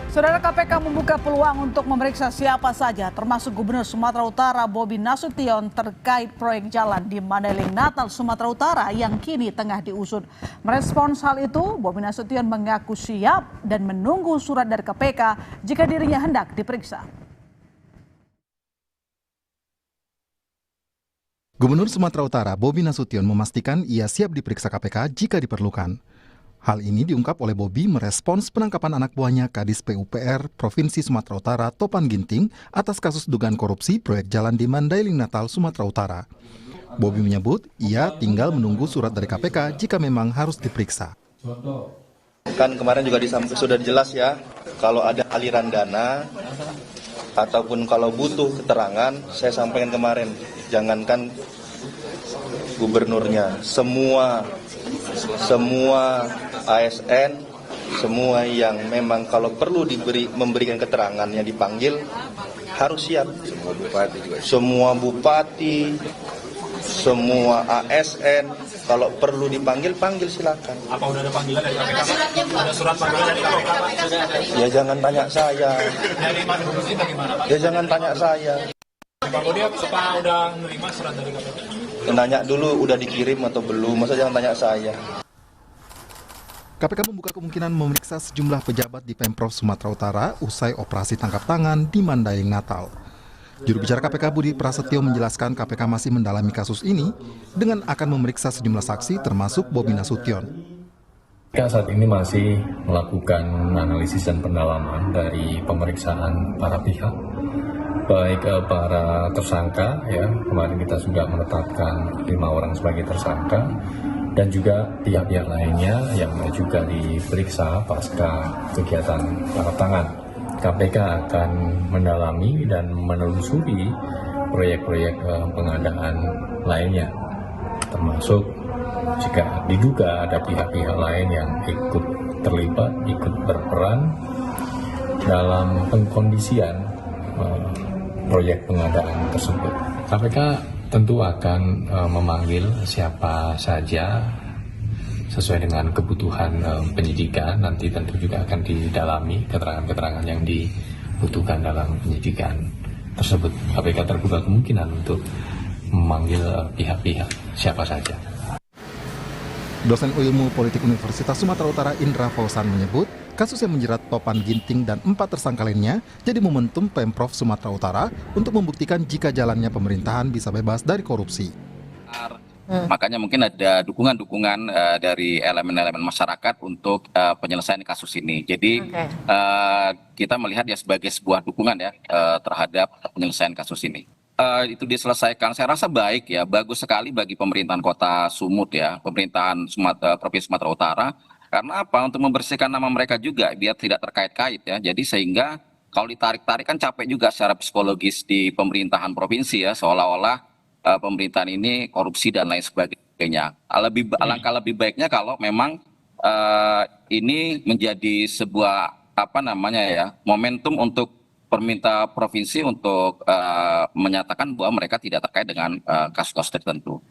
Saudara, KPK membuka peluang untuk memeriksa siapa saja, termasuk Gubernur Sumatera Utara Bobi Nasution terkait proyek jalan di Mandailing Natal, Sumatera Utara yang kini tengah diusut. Merespons hal itu, Bobi Nasution mengaku siap dan menunggu surat dari KPK jika dirinya hendak diperiksa. Gubernur Sumatera Utara Bobi Nasution memastikan ia siap diperiksa KPK jika diperlukan. Hal ini diungkap oleh Bobi merespons penangkapan anak buahnya Kadis PUPR Provinsi Sumatera Utara Topan Ginting atas kasus dugaan korupsi proyek jalan di Mandailing Natal, Sumatera Utara. Bobi menyebut ia tinggal menunggu surat dari KPK jika memang harus diperiksa. Kan kemarin juga sudah jelas ya, kalau ada aliran dana ataupun kalau butuh keterangan, saya sampaikan kemarin, jangankan gubernurnya, semua ASN, semua yang memang kalau perlu memberikan keterangan yang dipanggil harus siap. Semua bupati, semua ASN, kalau perlu dipanggil, panggil silakan. Apa udah ada panggilan dari KPK? Ada surat panggilan dari KPK, Pak? Ya jangan tanya saya. Dari Mas Budi bagaimana, Pak? Ya jangan tanya saya. Pak Budi, apa udah menerima surat dari KPK? Nanya dulu udah dikirim atau belum, masa jangan tanya saya. KPK membuka kemungkinan memeriksa sejumlah pejabat di Pemprov Sumatera Utara usai operasi tangkap tangan di Mandailing Natal. Juru bicara KPK Budi Prasetyo menjelaskan KPK masih mendalami kasus ini dengan akan memeriksa sejumlah saksi termasuk Bobi Nasution. KPK saat ini masih melakukan analisis dan pendalaman dari pemeriksaan para pihak, baik para tersangka, ya kemarin kita sudah menetapkan 5 orang sebagai tersangka, dan juga pihak-pihak lainnya yang juga diperiksa pasca kegiatan tangkap tangan. KPK akan mendalami dan menelusuri proyek-proyek pengadaan lainnya, termasuk jika diduga ada pihak-pihak lain yang ikut terlibat, ikut berperan dalam pengkondisian proyek pengadaan tersebut. KPK tentu akan memanggil siapa saja sesuai dengan kebutuhan penyidikan. Nanti tentu juga akan didalami keterangan-keterangan yang dibutuhkan dalam penyidikan tersebut. KPK terbuka kemungkinan untuk memanggil pihak-pihak siapa saja. Dosen Ilmu Politik Universitas Sumatera Utara Indra Fausan menyebut kasus yang menjerat Topan Ginting dan 4 tersangka lainnya jadi momentum Pemprov Sumatera Utara untuk membuktikan jika jalannya pemerintahan bisa bebas dari korupsi. Makanya mungkin ada dukungan-dukungan dari elemen-elemen masyarakat untuk penyelesaian kasus ini. Jadi kita melihat ya sebagai sebuah dukungan ya terhadap penyelesaian kasus ini. Itu diselesaikan, saya rasa baik ya, bagus sekali bagi pemerintahan Kota Sumut ya, pemerintahan Provinsi Sumatera Utara. Karena apa? Untuk membersihkan nama mereka juga biar tidak terkait-kait ya. Jadi sehingga kalau ditarik-tarik kan capek juga secara psikologis di pemerintahan provinsi ya, seolah-olah pemerintahan ini korupsi dan lain sebagainya. Alangkah lebih baiknya kalau memang ini menjadi sebuah momentum untuk pemerintah provinsi untuk menyatakan bahwa mereka tidak terkait dengan kasus-kasus tertentu.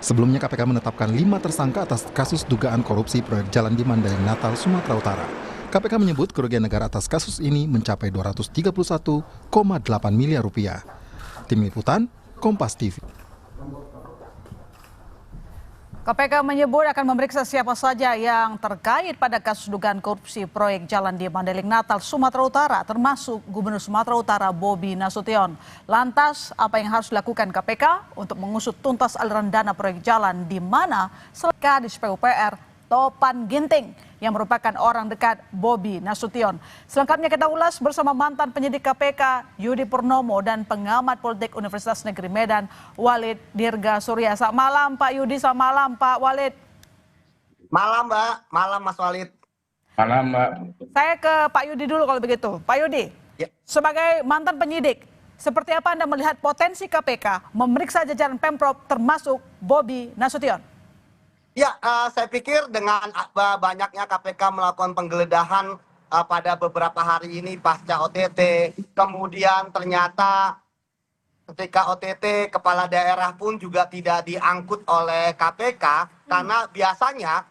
Sebelumnya KPK menetapkan 5 tersangka atas kasus dugaan korupsi proyek jalan di Mandailing Natal, Sumatera Utara. KPK menyebut kerugian negara atas kasus ini mencapai 231,8 miliar rupiah. Tim Liputan, Kompas TV. KPK menyebut akan memeriksa siapa saja yang terkait pada kasus dugaan korupsi proyek jalan di Mandailing Natal, Sumatera Utara, termasuk Gubernur Sumatera Utara Bobi Nasution. Lantas, apa yang harus dilakukan KPK untuk mengusut tuntas aliran dana proyek jalan di mana Kadis PUPR Topan Ginting yang merupakan orang dekat Bobi Nasution. Selengkapnya kita ulas bersama mantan penyidik KPK Yudi Purnomo dan pengamat politik Universitas Negeri Medan Walid Dirga Surya. Selamat malam Pak Yudi, selamat malam Pak Walid. Malam Mbak, malam Mas Walid. Malam Mbak. Saya ke Pak Yudi dulu kalau begitu. Pak Yudi, ya, sebagai mantan penyidik, seperti apa Anda melihat potensi KPK memeriksa jajaran Pemprov termasuk Bobi Nasution? Ya, saya pikir dengan banyaknya KPK melakukan penggeledahan pada beberapa hari ini pasca OTT, kemudian ternyata ketika OTT kepala daerah pun juga tidak diangkut oleh KPK, karena biasanya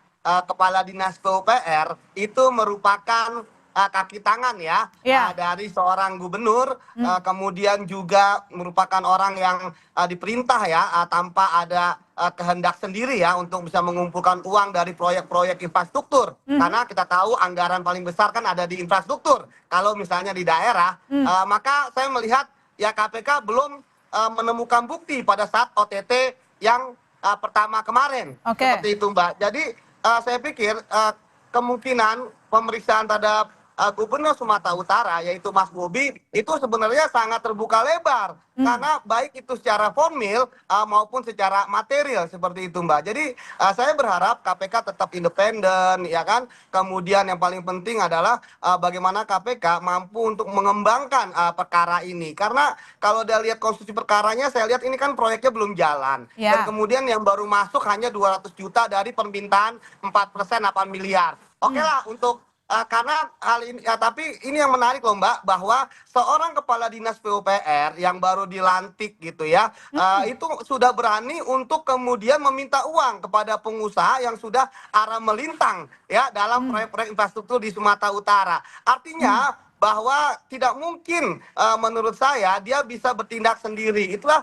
kepala dinas PUPR itu merupakan kaki tangan ya, Ya. dari seorang gubernur, kemudian juga merupakan orang yang diperintah ya, tanpa ada kehendak sendiri ya untuk bisa mengumpulkan uang dari proyek-proyek infrastruktur. Karena kita tahu anggaran paling besar kan ada di infrastruktur. Kalau misalnya di daerah, maka saya melihat ya KPK belum menemukan bukti pada saat OTT yang pertama kemarin. Oke. Seperti itu Mbak. Jadi saya pikir kemungkinan pemeriksaan terhadap Gubernur Sumatera Utara yaitu Mas Bobi itu sebenarnya sangat terbuka lebar karena baik itu secara formil maupun secara material seperti itu Mbak. Jadi saya berharap KPK tetap independen ya kan. Kemudian yang paling penting adalah bagaimana KPK mampu untuk mengembangkan perkara ini karena kalau dia lihat konstruksi perkaranya saya lihat ini kan proyeknya belum jalan. Ya. Dan kemudian yang baru masuk hanya 200 juta dari permintaan 4% 8 miliar. Oke lah untuk karena hal ini tapi ini yang menarik loh Mbak bahwa seorang kepala dinas PUPR yang baru dilantik gitu ya itu sudah berani untuk kemudian meminta uang kepada pengusaha yang sudah arah melintang ya dalam proyek-proyek infrastruktur di Sumatera Utara. Artinya bahwa tidak mungkin menurut saya dia bisa bertindak sendiri. Itulah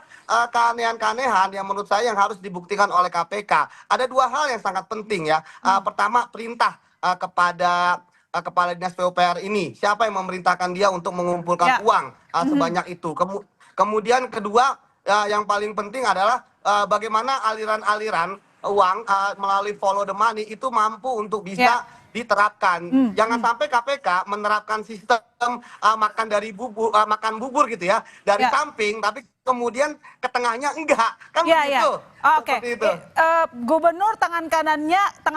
keanehan-keanehan yang menurut saya yang harus dibuktikan oleh KPK. Ada dua hal yang sangat penting ya. Pertama perintah kepada kepala dinas PUPR ini. Siapa yang memerintahkan dia untuk mengumpulkan uang sebanyak itu. Kemudian kedua yang paling penting adalah bagaimana aliran-aliran uang melalui follow the money itu mampu untuk bisa diterapkan. Jangan sampai KPK menerapkan sistem makan bubur gitu ya dari samping, tapi kemudian ke tengahnya enggak kan begitu. Oke. Gubernur tangan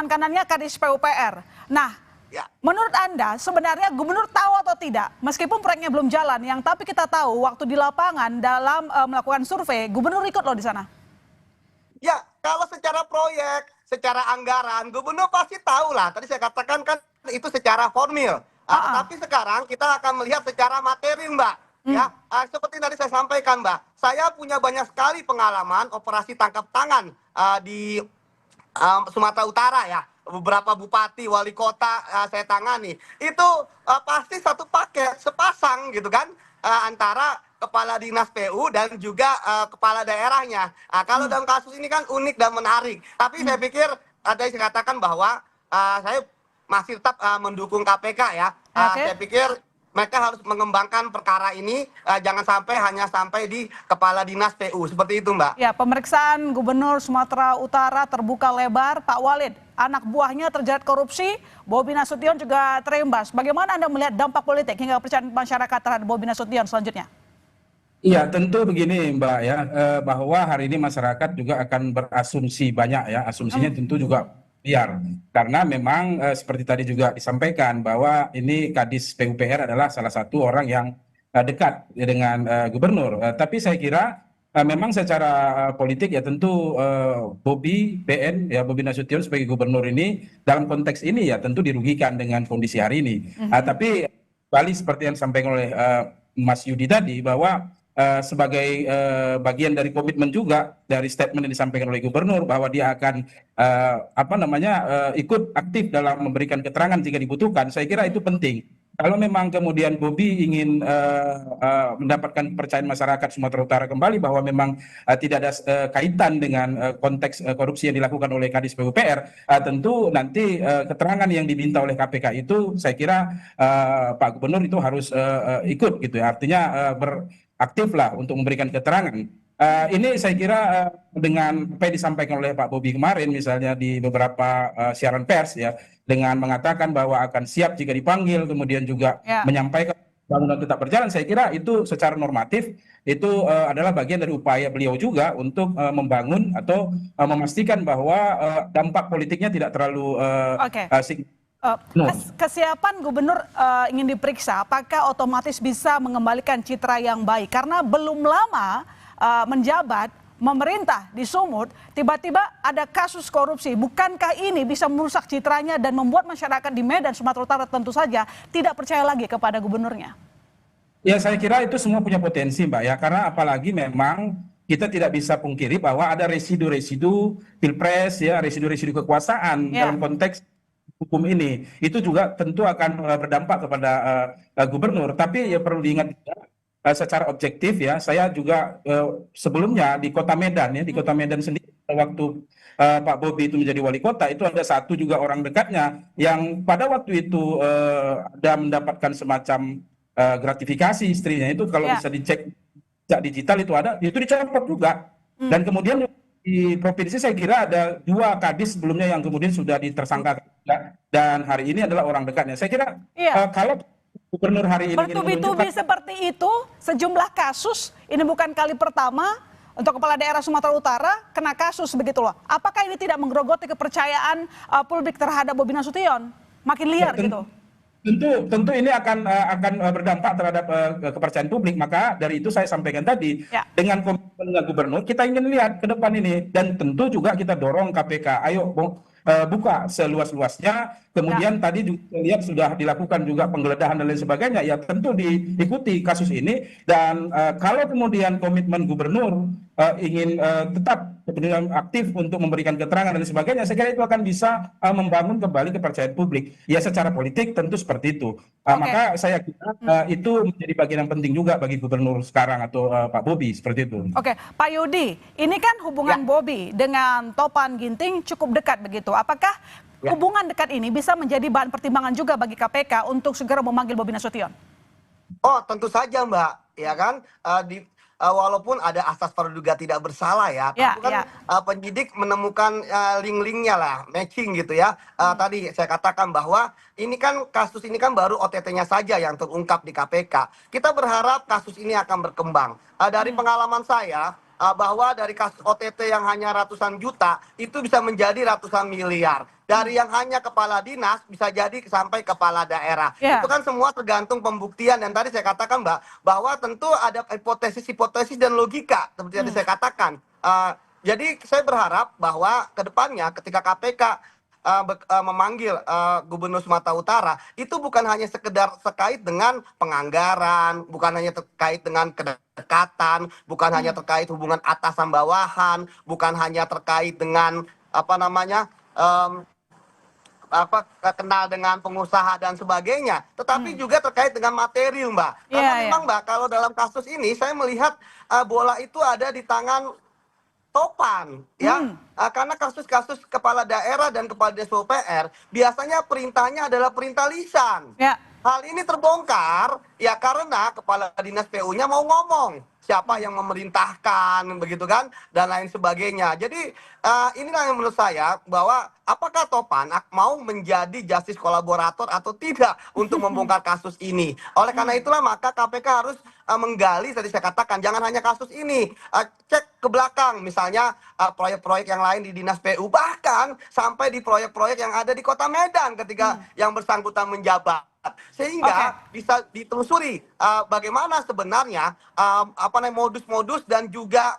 kanannya Kadis PUPR. Nah, menurut Anda sebenarnya gubernur tahu atau tidak meskipun proyeknya belum jalan tapi kita tahu waktu di lapangan dalam melakukan survei gubernur ikut loh di sana. Ya, kalau secara proyek, secara anggaran, gubernur pasti tahu lah. Tadi saya katakan kan itu secara formil. Tapi sekarang kita akan melihat secara materi, Mbak. Ya, seperti tadi saya sampaikan, Mbak. Saya punya banyak sekali pengalaman operasi tangkap tangan di Sumatera Utara ya. Beberapa bupati, wali kota saya tangani. Itu pasti satu paket, sepasang gitu kan. Antara kepala dinas PU dan juga kepala daerahnya. Kalau dalam kasus ini kan unik dan menarik. Tapi saya pikir ada yang saya katakan bahwa saya masih tetap mendukung KPK ya. Saya pikir mereka harus mengembangkan perkara ini, jangan sampai hanya sampai di kepala dinas PU. Seperti itu Mbak. Ya, pemeriksaan Gubernur Sumatera Utara terbuka lebar. Pak Walid, anak buahnya terjerat korupsi, Bobi Nasution juga terimbas. Bagaimana Anda melihat dampak politik hingga kepercayaan masyarakat terhadap Bobi Nasution selanjutnya? Iya, tentu begini Mbak ya, bahwa hari ini masyarakat juga akan berasumsi banyak ya, asumsinya tentu juga liar. Karena memang seperti tadi juga disampaikan bahwa ini Kadis PUPR adalah salah satu orang yang dekat dengan gubernur. Tapi saya kira memang secara politik ya tentu Bobi Nasution sebagai gubernur ini dalam konteks ini ya tentu dirugikan dengan kondisi hari ini. Tapi balik seperti yang disampaikan oleh Mas Yudi tadi bahwa sebagai bagian dari komitmen juga dari statement yang disampaikan oleh gubernur bahwa dia akan ikut aktif dalam memberikan keterangan jika dibutuhkan. Saya kira itu penting. Kalau memang kemudian Bobi ingin mendapatkan kepercayaan masyarakat Sumatera Utara kembali bahwa memang tidak ada kaitan dengan konteks korupsi yang dilakukan oleh Kadis PUPR, tentu nanti keterangan yang diminta oleh KPK itu saya kira Pak Gubernur itu harus ikut gitu ya. Artinya aktif lah untuk memberikan keterangan. Ini saya kira dengan apa yang disampaikan oleh Pak Bobi kemarin misalnya di beberapa siaran pers ya dengan mengatakan bahwa akan siap jika dipanggil kemudian juga menyampaikan bangunan tetap berjalan, saya kira itu secara normatif itu adalah bagian dari upaya beliau juga untuk membangun atau memastikan bahwa dampak politiknya tidak terlalu kesiapan gubernur ingin diperiksa, apakah otomatis bisa mengembalikan citra yang baik? Karena belum lama menjabat, memerintah di Sumut, tiba-tiba ada kasus korupsi. Bukankah ini bisa merusak citranya dan membuat masyarakat di Medan, Sumatera Utara tentu saja tidak percaya lagi kepada gubernurnya? Ya saya kira itu semua punya potensi Mbak ya, karena apalagi memang kita tidak bisa pungkiri bahwa ada residu-residu pilpres ya, residu-residu kekuasaan dalam konteks hukum ini. Itu juga tentu akan berdampak kepada gubernur. Tapi ya perlu diingat juga, secara objektif ya, saya juga sebelumnya di Kota Medan ya, di Kota Medan sendiri waktu Pak Bobi itu menjadi wali kota, itu ada satu juga orang dekatnya yang pada waktu itu ada mendapatkan semacam gratifikasi istrinya itu, kalau bisa dicek jejak digital itu ada, itu dicopot juga. Dan kemudian di provinsi saya kira ada 2 kadis sebelumnya yang kemudian sudah ditersangkakan, dan hari ini adalah orang dekatnya. Saya kira kalau gubernur hari ini bertubi-tubi seperti itu, sejumlah kasus, ini bukan kali pertama untuk kepala daerah Sumatera Utara kena kasus begitu loh. Apakah ini tidak menggerogoti kepercayaan publik terhadap Bobi Nasution? Makin liar gitu. Tentu ini akan berdampak terhadap kepercayaan publik. Maka dari itu saya sampaikan tadi, dengan komitmen gubernur kita ingin lihat ke depan ini, dan tentu juga kita dorong KPK, ayo buka seluas-luasnya. Kemudian tadi juga lihat sudah dilakukan juga penggeledahan dan lain sebagainya, ya tentu diikuti kasus ini. Dan kalau kemudian komitmen gubernur ingin tetap aktif untuk memberikan keterangan dan sebagainya, saya kira itu akan bisa membangun kembali kepercayaan publik. Ya secara politik tentu seperti itu. Maka saya kira itu menjadi bagian yang penting juga bagi gubernur sekarang atau Pak Bobi, seperti itu. Oke, Pak Yudi, ini kan hubungan Bobi dengan Topan Ginting cukup dekat begitu. Apakah hubungan dekat ini bisa menjadi bahan pertimbangan juga bagi KPK untuk segera memanggil Bobi Nasution? Oh, tentu saja, Mbak. Ya kan, walaupun ada asas praduga tidak bersalah ya, tapi kan penyidik menemukan link-linknya lah, matching gitu ya. Tadi saya katakan bahwa ini kan kasus ini kan baru OTT-nya saja yang terungkap di KPK. Kita berharap kasus ini akan berkembang. Dari pengalaman saya, bahwa dari kasus OTT yang hanya ratusan juta itu bisa menjadi ratusan miliar. Dari yang hanya kepala dinas bisa jadi sampai kepala daerah. Itu kan semua tergantung pembuktian. Dan tadi saya katakan, Mbak, bahwa tentu ada hipotesis dan logika seperti yang saya katakan. Jadi saya berharap bahwa ke depannya ketika KPK memanggil Gubernur Sumatera Utara, itu bukan hanya sekedar terkait dengan penganggaran, bukan hanya terkait dengan kedekatan, bukan hanya terkait hubungan atasan bawahan, bukan hanya terkait dengan kenal dengan pengusaha dan sebagainya, tetapi juga terkait dengan material, Mbak. Karena memang, Mbak, kalau dalam kasus ini saya melihat bola itu ada di tangan Topan, ya. Karena kasus-kasus kepala daerah dan kepala Dinas PUPR biasanya perintahnya adalah perintah lisan. Hal ini terbongkar ya karena kepala dinas PU-nya mau ngomong siapa yang memerintahkan, begitu kan, dan lain sebagainya. Jadi inilah yang menurut saya bahwa apakah Topan mau menjadi justice kolaborator atau tidak untuk membongkar kasus ini. Oleh karena itulah maka KPK harus menggali, tadi saya katakan, jangan hanya kasus ini, cek ke belakang, misalnya proyek-proyek yang lain di Dinas PU, bahkan sampai di proyek-proyek yang ada di Kota Medan ketika yang bersangkutan menjabat. Sehingga bisa ditelusuri bagaimana sebenarnya modus-modus dan juga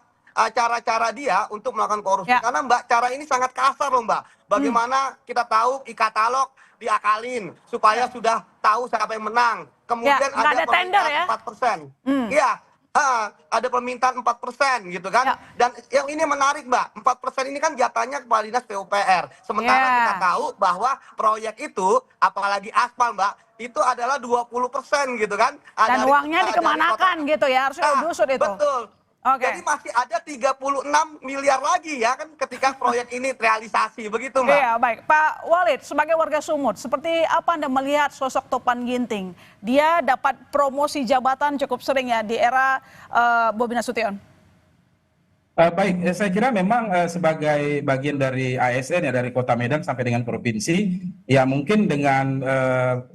cara-cara dia untuk melakukan korupsi. Karena, Mbak, cara ini sangat kasar loh, Mbak. Bagaimana kita tahu e-katalog diakalin supaya sudah tahu siapa yang menang. Kemudian ada tender ya? 4%. Iya. Ada permintaan 4% gitu kan. Dan yang ini menarik, Mbak, 4% ini kan jatahnya kepala dinas PUPR. Sementara kita tahu bahwa proyek itu, apalagi aspal, Mbak, itu adalah 20% gitu kan. Dan uangnya dikemanakan gitu ya, harusnya diusut itu. Betul. Jadi masih ada 36 miliar lagi ya kan ketika proyek ini realisasi, begitu, Mbak. Iya, baik. Pak Walid, sebagai warga Sumut, seperti apa Anda melihat sosok Topan Ginting? Dia dapat promosi jabatan cukup sering ya di era Bobi Nasution. Baik, saya kira memang sebagai bagian dari ASN ya, dari Kota Medan sampai dengan provinsi, ya mungkin dengan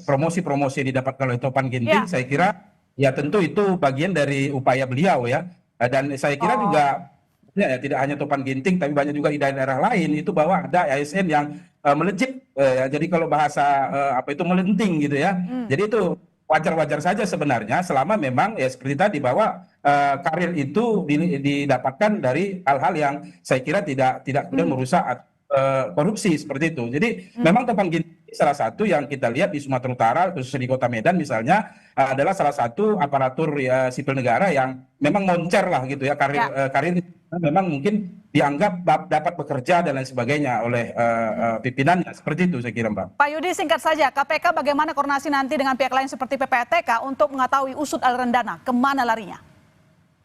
promosi-promosi yang didapatkan oleh Topan Ginting, saya kira ya tentu itu bagian dari upaya beliau ya. Dan saya kira juga ya, tidak hanya Topan Ginting, tapi banyak juga di daerah lain itu bahwa ada ASN yang melejit. Jadi kalau bahasa melenting gitu ya. Jadi itu wajar-wajar saja sebenarnya selama memang ya seperti tadi bahwa karir itu didapatkan dari hal-hal yang saya kira tidak kemudian merusak korupsi seperti itu. Jadi memang Topan Ginting salah satu yang kita lihat di Sumatera Utara, khususnya di Kota Medan misalnya, adalah salah satu aparatur ya, sipil negara yang memang moncer lah gitu ya, karir memang mungkin dianggap dapat bekerja dan lain sebagainya oleh pimpinannya. Seperti itu saya kira, Mbak. Pak Yudi, singkat saja, KPK bagaimana koordinasi nanti dengan pihak lain seperti PPATK untuk mengetahui usut aliran dana, kemana larinya?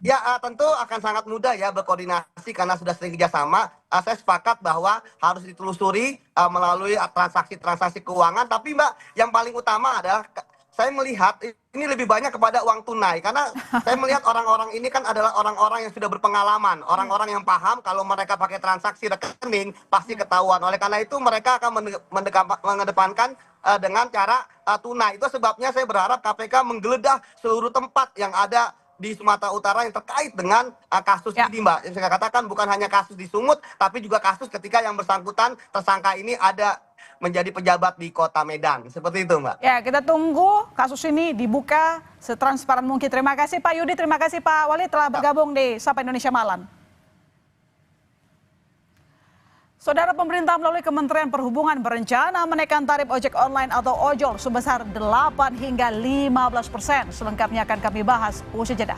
Ya, tentu akan sangat mudah ya berkoordinasi karena sudah sering kerjasama. Saya sepakat bahwa harus ditelusuri melalui transaksi-transaksi keuangan. Tapi Mbak, yang paling utama adalah saya melihat ini lebih banyak kepada uang tunai. Karena saya melihat orang-orang ini kan adalah orang-orang yang sudah berpengalaman. Orang-orang yang paham kalau mereka pakai transaksi rekening pasti ketahuan. Oleh karena itu mereka akan mengedepankan dengan cara tunai. Itu sebabnya saya berharap KPK menggeledah seluruh tempat yang ada di Sumatera Utara yang terkait dengan kasus ini, Mbak. Yang saya katakan bukan hanya kasus di Sumut, tapi juga kasus ketika yang bersangkutan tersangka ini ada menjadi pejabat di Kota Medan. Seperti itu, Mbak. Ya, kita tunggu kasus ini dibuka setransparan mungkin. Terima kasih Pak Yudi, terima kasih Pak Wali telah bergabung di Sapa Indonesia Malam. Saudara, pemerintah melalui Kementerian Perhubungan berencana menaikkan tarif ojek online atau ojol sebesar 8 hingga 15%. Selengkapnya akan kami bahas usai jeda.